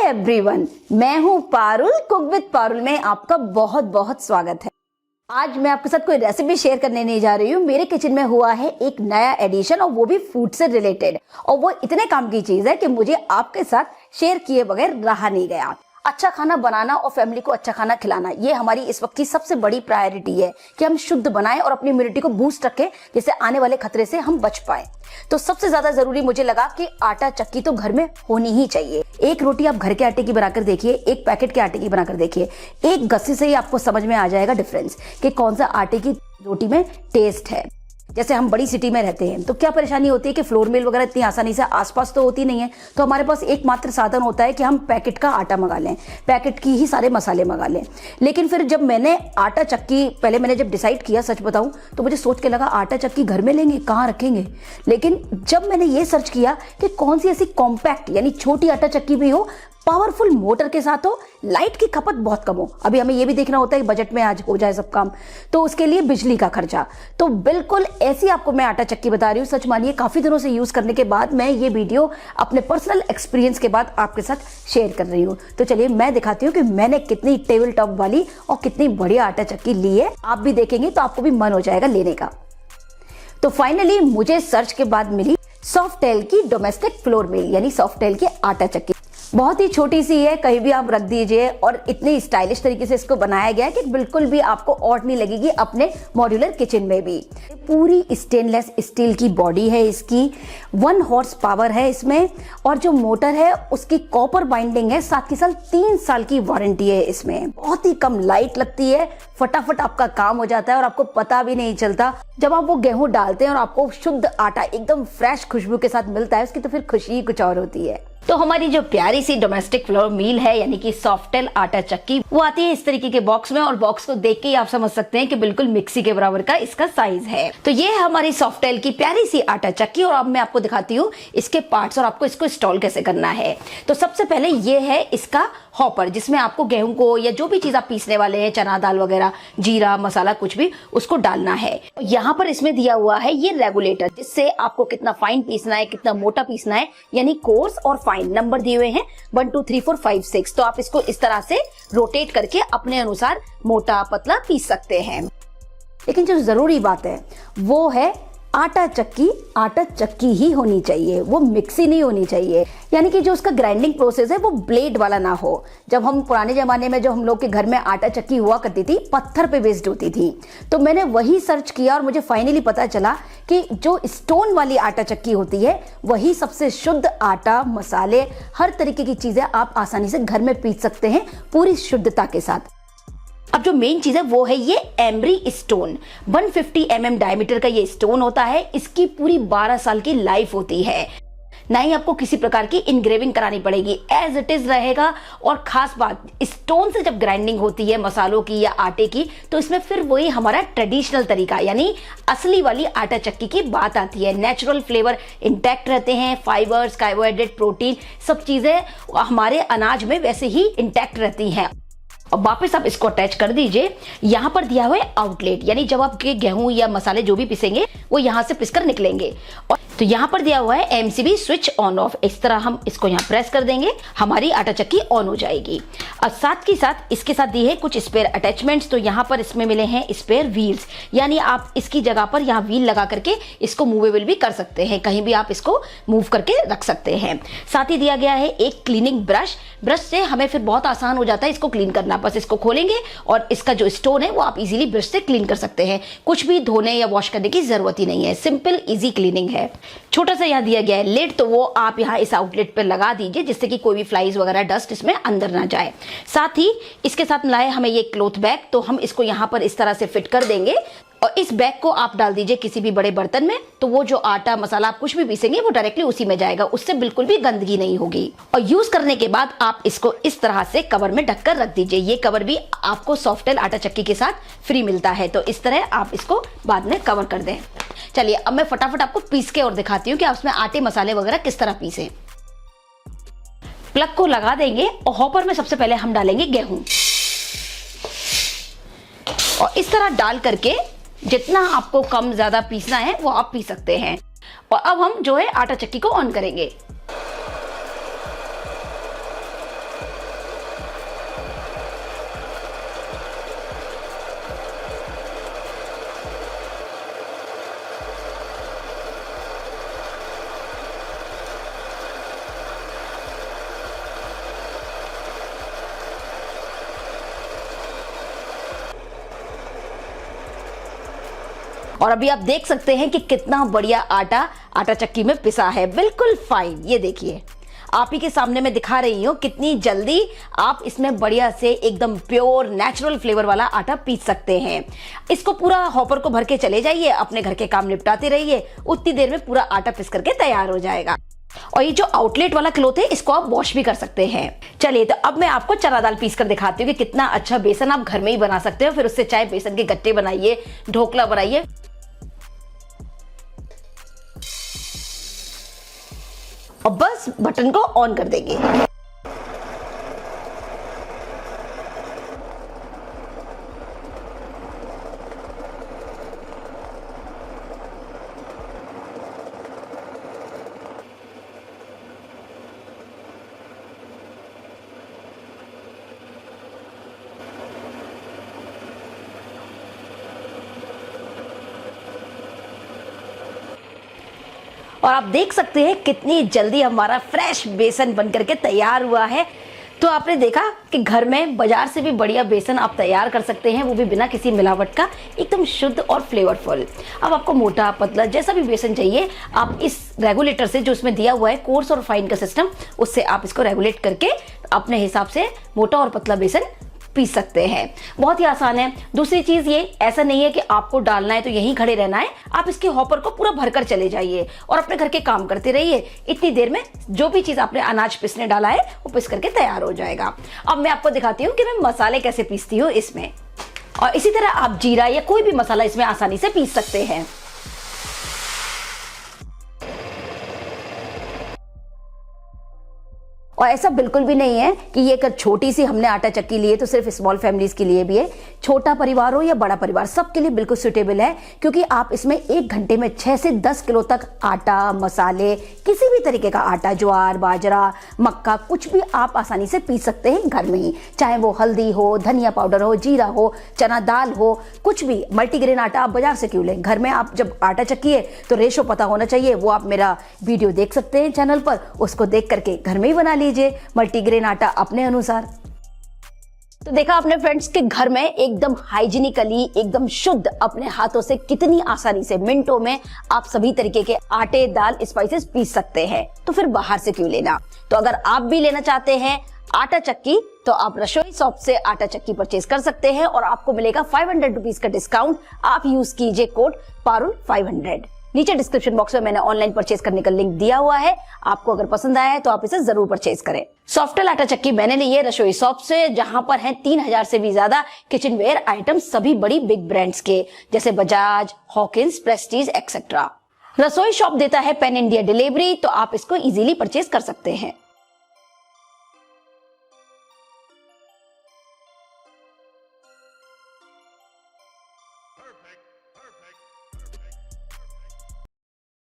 Everyone, मैं हूँ Parul. Cook with Parul में आपका बहुत बहुत स्वागत है। आज मैं आपके साथ कोई रेसिपी शेयर करने नहीं जा रही हूँ। मेरे किचन में हुआ है एक नया एडिशन और वो भी फूड से रिलेटेड, और वो इतने काम की चीज है कि मुझे आपके साथ शेयर किए बगैर रहा नहीं गया। अच्छा खाना बनाना और फैमिली को अच्छा खाना खिलाना, ये हमारी इस वक्त की सबसे बड़ी प्रायोरिटी है कि हम शुद्ध बनाएं और अपनी इम्यूनिटी को बूस्ट रखें, जिससे आने वाले खतरे से हम बच पाएं। तो सबसे ज्यादा जरूरी मुझे लगा कि आटा चक्की तो घर में होनी ही चाहिए। एक रोटी आप घर के आटे की बनाकर देखिए, एक पैकेट के आटे की बनाकर देखिए, एक गस्सी से ही आपको समझ में आ जाएगा डिफरेंस कि कौन सा आटे की रोटी में टेस्ट है। जैसे हम बड़ी सिटी में रहते हैं तो क्या परेशानी होती है कि फ्लोर मिल वगैरह इतनी आसानी से आसपास तो होती नहीं है, तो हमारे पास एकमात्र साधन होता है कि हम पैकेट का आटा मंगा लें, पैकेट की ही सारे मसाले मंगा लें। लेकिन फिर जब मैंने आटा चक्की पहले मैंने जब डिसाइड किया, सच बताऊं तो मुझे सोच के लगा आटा चक्की घर में लेंगे, कहाँ रखेंगे। लेकिन जब मैंने ये सर्च किया कि कौन सी ऐसी कॉम्पैक्ट यानी छोटी आटा चक्की भी हो, पावरफुल मोटर के साथ हो, लाइट की खपत बहुत कम हो। अभी हमें ये भी देखना होता है कि बजट में आज हो जाए सब काम, तो उसके लिए बिजली का खर्चा। तो बिल्कुल ऐसी आपको मैं आटा चक्की बता रही हूँ। सच मानिए काफी दिनों से यूज करने के बाद मैं ये वीडियो अपने पर्सनल एक्सपीरियंस के बाद आपके साथ शेयर कर रही हूँ। तो चलिए मैं दिखाती हूँ कि मैंने कितनी टेबल टॉप वाली और कितनी बढ़िया आटा चक्की ली है। आप भी देखेंगे तो आपको भी मन हो जाएगा लेने का। तो फाइनली मुझे सर्च के बाद मिली सॉफ्टेल की डोमेस्टिक फ्लोर मिल यानी सॉफ्टेल की आटा चक्की। बहुत ही छोटी सी है, कहीं भी आप रख दीजिए, और इतनी स्टाइलिश तरीके से इसको बनाया गया है कि बिल्कुल भी आपको ऑड नहीं लगेगी अपने मॉड्यूलर किचन में भी। पूरी स्टेनलेस स्टील की बॉडी है इसकी, 1 हॉर्स पावर है इसमें, और जो मोटर है उसकी कॉपर बाइंडिंग है, साथ ही साथ 3 साल की वारंटी है इसमें। बहुत ही कम लाइट लगती है, फटाफट आपका काम हो जाता है और आपको पता भी नहीं चलता। जब आप वो गेहूं डालते हैं और आपको शुद्ध आटा एकदम फ्रेश खुशबू के साथ मिलता है, उसकी तो फिर खुशी ही कुछ और होती है। तो हमारी जो प्यारी सी डोमेस्टिक फ्लोर मील है यानी कि सॉफ्टेल आटा चक्की, वो आती है इस तरीके के बॉक्स में, और बॉक्स को देख के ही आप समझ सकते हैं कि बिल्कुल मिक्सी के बराबर का इसका साइज है। तो ये है हमारी सॉफ्टेल की प्यारी सी आटा चक्की, और अब मैं आपको दिखाती हूँ इसके पार्ट्स और आपको इसको इंस्टॉल कैसे करना है। तो सबसे पहले ये है इसका हॉपर, जिसमें आपको गेहूं को या जो भी चीज आप पीसने वाले हैं, चना दाल वगैरह, जीरा मसाला कुछ भी, उसको डालना है। यहाँ पर इसमें दिया हुआ है ये रेगुलेटर, जिससे आपको कितना फाइन पीसना है, कितना मोटा पीसना है, यानी कोर्स और फाइन नंबर दिए हुए हैं 1 2 3 4 5 6। तो आप इसको इस तरह से रोटेट करके अपने अनुसार मोटा पतला पीस सकते हैं। लेकिन जो जरूरी बात है वो है आटा चक्की ही होनी चाहिए, वो मिक्सी नहीं होनी चाहिए। यानी कि जो उसका ग्राइंडिंग प्रोसेस है वो ब्लेड वाला ना हो। जब हम पुराने जमाने में जो हम लोग के घर में आटा चक्की हुआ करती थी, पत्थर पे बेस्ड होती थी, तो मैंने वही सर्च किया और मुझे फाइनली पता चला कि जो स्टोन वाली आटा चक्की होती है वही सबसे शुद्ध आटा, मसाले, हर तरीके की चीजें आप आसानी से घर में पीस सकते हैं पूरी शुद्धता के साथ। अब जो मेन चीज है वो है ये एमरी स्टोन। 150 mm डायमीटर का ये स्टोन होता है। इसकी पूरी 12 साल की लाइफ होती है। ना ही आपको किसी प्रकार की इनग्रेविंग करानी पड़ेगी, एज इट इज रहेगा। और खास बात, स्टोन से जब ग्राइंडिंग होती है मसालों की या आटे की, तो इसमें फिर वही हमारा ट्रेडिशनल तरीका यानी असली वाली आटा चक्की की बात आती है। नेचुरल फ्लेवर इंटैक्ट रहते हैं, फाइबर्स, कार्बोहाइड्रेट, प्रोटीन, सब चीजें हमारे अनाज में वैसे ही इंटैक्ट रहती हैं। और वापस आप इसको अटैच कर दीजिए। यहाँ पर दिया हुआ है आउटलेट, यानी जब आपके गेहूं या मसाले जो भी पिसेंगे वो यहाँ से पिसकर निकलेंगे। और तो यहाँ पर दिया हुआ है एमसीबी स्विच ऑन ऑफ। इस तरह हम इसको यहाँ प्रेस कर देंगे, हमारी आटा चक्की ऑन हो जाएगी। और साथ ही साथ इसके साथ दिए हैं कुछ स्पेयर अटैचमेंट्स। तो यहाँ पर इसमें मिले हैं स्पेयर व्हील्स, यानी आप इसकी जगह पर यहाँ व्हील लगा करके इसको मूवेबल भी कर सकते हैं, कहीं भी आप इसको मूव करके रख सकते हैं। साथ ही दिया गया है एक क्लीनिंग ब्रश। ब्रश से हमें फिर बहुत आसान हो जाता है इसको क्लीन करना। बस इसको खोलेंगे और इसका जो स्टोन है वो आप इजीली ब्रश से क्लीन कर सकते हैं। कुछ भी धोने या वॉश करने की जरूरत ही नहीं है, सिंपल इजी क्लीनिंग है। छोटा सा यहाँ दिया गया है लिड, तो वो आप यहाँ इस आउटलेट पर लगा दीजिए, जिससे कि कोई भी फ्लाइज वगैरह डस्ट इसमें अंदर ना जाए। साथ ही इसके साथ मिला है हमें ये क्लॉथ बैग, तो हम इसको यहाँ पर इस तरह से फिट कर देंगे और इस बैग को आप डाल दीजिए किसी भी बड़े बर्तन में। तो वो जो आटा मसाला आप कुछ भी पीसेंगे वो डायरेक्टली उसी में जाएगा, उससे बिल्कुल भी गंदगी नहीं होगी। और यूज करने के बाद आप इसको इस तरह से कवर में ढककर रख दीजिए। ये कवर भी आपको सॉफ्टेल आटा चक्की के साथ फ्री मिलता है, तो इस तरह आप इसको बाद में कवर कर दें। चलिए अब मैं फटाफट आपको पीस के और दिखाती हूँ कि आप उसमें आटे मसाले वगैरह किस तरह पीसें। प्लग को लगा देंगे और हॉपर में सबसे पहले हम डालेंगे गेहूं, और इस तरह डाल करके जितना आपको कम ज्यादा पीसना है वो आप पीस सकते हैं। और अब हम जो है आटा चक्की को ऑन करेंगे। और अभी आप देख सकते हैं कि कितना बढ़िया आटा चक्की में पिसा है, बिल्कुल फाइन। ये देखिए, आप ही के सामने मैं दिखा रही हूँ कितनी जल्दी आप इसमें बढ़िया से एकदम प्योर नेचुरल फ्लेवर वाला आटा पीस सकते हैं। इसको पूरा हॉपर को भर के चले जाइए, अपने घर के काम निपटाते रहिए, उतनी देर में पूरा आटा पीस करके तैयार हो जाएगा। और ये जो आउटलेट वाला क्लॉथ है, इसको आप वॉश भी कर सकते हैं। चलिए, तो अब मैं आपको चना दाल पीस कर दिखाती हूँ कि कितना अच्छा बेसन आप घर में ही बना सकते हो। फिर उससे चाहे बेसन के गट्टे बनाइए, ढोकला बनाइए। और बस बटन को ऑन कर देंगे। और आप देख सकते हैं कितनी जल्दी हमारा फ्रेश बेसन बन करके तैयार हुआ है। तो आपने देखा कि घर में बाजार से भी बढ़िया बेसन आप तैयार कर सकते हैं, वो भी बिना किसी मिलावट का, एकदम शुद्ध और फ्लेवरफुल। अब आपको मोटा पतला जैसा भी बेसन चाहिए, आप इस रेगुलेटर से, जो इसमें दिया हुआ है कोर्स और फाइन का सिस्टम, उससे आप इसको रेगुलेट करके अपने हिसाब से मोटा और पतला बेसन पीस सकते हैं। बहुत ही आसान है। दूसरी चीज ये, ऐसा नहीं है कि आपको डालना है तो यहीं खड़े रहना है, आप इसके हॉपर को पूरा भरकर चले जाइए और अपने घर के काम करते रहिए। इतनी देर में जो भी चीज आपने अनाज पीसने डाला है वो पीस करके तैयार हो जाएगा। अब मैं आपको दिखाती हूँ कि मैं मसाले कैसे पीसती हूँ इसमें, और इसी तरह आप जीरा या कोई भी मसाला इसमें आसानी से पीस सकते हैं। और ऐसा बिल्कुल भी नहीं है कि ये एक छोटी सी हमने आटा चक्की ली है तो सिर्फ स्मॉल फैमिलीज के लिए भी है। छोटा परिवार हो या बड़ा परिवार, सबके लिए बिल्कुल सुटेबल है, क्योंकि आप इसमें 1 घंटे में 6 से 10 किलो तक आटा, मसाले, किसी भी तरीके का आटा, ज्वार, बाजरा, मक्का, कुछ भी आप आसानी से पीस सकते हैं घर में ही। चाहे वो हल्दी हो, धनिया पाउडर हो, जीरा हो, चना दाल हो, कुछ भी। मल्टीग्रेन आटा आप बाजार से क्यों लें, घर में आप जब आटा चक्की है तो रेशो पता होना चाहिए। वो आप मेरा वीडियो देख सकते हैं चैनल पर, उसको देख करके घर में ही बना लीजिए मल्टीग्रेन आटा अपने अनुसार। तो देखा आपने फ्रेंड्स कि घर में एकदम हाइजीनिकली, एकदम शुद्ध, अपने हाथों से कितनी आसानी से मिनटों में आप सभी तरीके के आटे, दाल, स्पाइसेस पीस सकते हैं। तो फिर बाहर से क्यों लेना। तो अगर आप भी लेना चाहते हैं आटा चक्की, तो आप रसोई शॉप से आटा चक्की परचेज कर सकते हैं और आपको मिलेगा 500 रुपीज का डिस्काउंट। आप यूज कीजिए कोड पारुल 500। नीचे डिस्क्रिप्शन बॉक्स में मैंने ऑनलाइन परचेज करने का लिंक दिया हुआ है। आपको अगर पसंद आया है तो आप इसे जरूर परचेज करें। सॉफ्टवेल आटा चक्की मैंने ली है रसोई शॉप से, जहां पर हैं 3000 से भी ज्यादा किचन वेयर आइटम, सभी बड़ी बिग ब्रांड्स के, जैसे बजाज, हॉकिंस, प्रेस्टीज एक्सेट्रा। रसोई शॉप देता है पैन इंडिया डिलीवरी, तो आप इसको इजीली परचेज कर सकते हैं। Perfect.